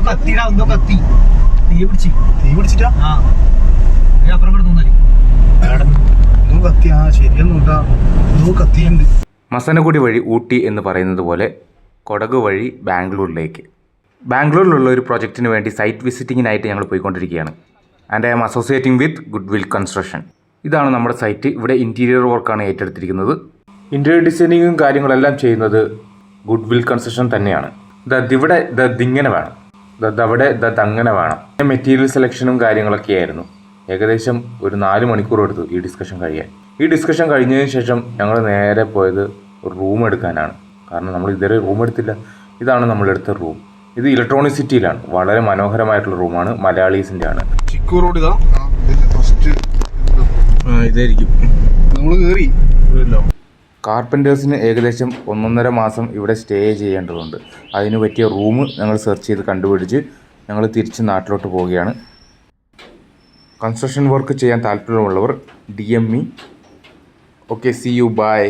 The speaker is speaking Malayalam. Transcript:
കത്തിടാ എന്തോ കത്തി തീ പിടിച്ചിട്ടാ അപ്പുറം കിടന്നു കത്തി. ആ ശരിയെന്നൂട്ടാ എന്തോ കത്തിയുണ്ട്. മസനഗുഡി വഴി ഊട്ടി എന്ന് പറയുന്നത് പോലെ കൊടക് വഴി ബാംഗ്ലൂരിലേക്ക്. ബാംഗ്ലൂരിലുള്ള ഒരു പ്രൊജക്റ്റിന് വേണ്ടി സൈറ്റ് വിസിറ്റിങ്ങിനായിട്ട് ഞങ്ങൾ പോയിക്കൊണ്ടിരിക്കുകയാണ്. And I am associating with Goodwill construction. ഇതാണ് നമ്മുടെ സൈറ്റ്. ഇവിടെ ഇൻറ്റീരിയർ വർക്കാണ് ഏറ്റെടുത്തിരിക്കുന്നത്. ഇൻറ്റീരിയർ ഡിസൈനിങ്ങും കാര്യങ്ങളെല്ലാം ചെയ്യുന്നത് ഗുഡ്വിൽ കൺസ്ട്രക്ഷൻ തന്നെയാണ്. ഇവിടെ ഇങ്ങനെ വേണം, അവിടെ അങ്ങനെ വേണം. മെറ്റീരിയൽ സെലക്ഷനും കാര്യങ്ങളൊക്കെ ആയിരുന്നു. ഏകദേശം ഒരു 4 മണിക്കൂർ എടുത്തു ഈ ഡിസ്കഷൻ കഴിയാൻ. ഈ ഡിസ്കഷൻ കഴിഞ്ഞതിന് ശേഷം ഞങ്ങൾ നേരെ പോയത് ഒരു റൂം എടുക്കാനാണ്. കാരണം നമ്മൾ ഇതുവരെ റൂം എടുത്തില്ല. ഇതാണ് നമ്മളെടുത്ത റൂം. ഇത് ഇലക്ട്രോണിക് സിറ്റിയിലാണ്. വളരെ മനോഹരമായിട്ടുള്ള റൂമാണ്. മലയാളീസിൻ്റെ ആണ്. ചിക്കു റോഡ് ഇതാ ഫസ്റ്റ് ഇതായിരിക്കും നമ്മൾ കയറി. കാർപ്പൻറ്റേഴ്സിന് ഏകദേശം 1.5 മാസം ഇവിടെ സ്റ്റേ ചെയ്യേണ്ടതുണ്ട്. അതിന് പറ്റിയ റൂം ഞങ്ങൾ സെർച്ച് ചെയ്ത് കണ്ടുപിടിച്ച് ഞങ്ങൾ തിരിച്ച് നാട്ടിലോട്ട് പോവുകയാണ്. കൺസ്ട്രക്ഷൻ വർക്ക് ചെയ്യാൻ താല്പര്യമുള്ളവർ DM me. Okay, see you, by.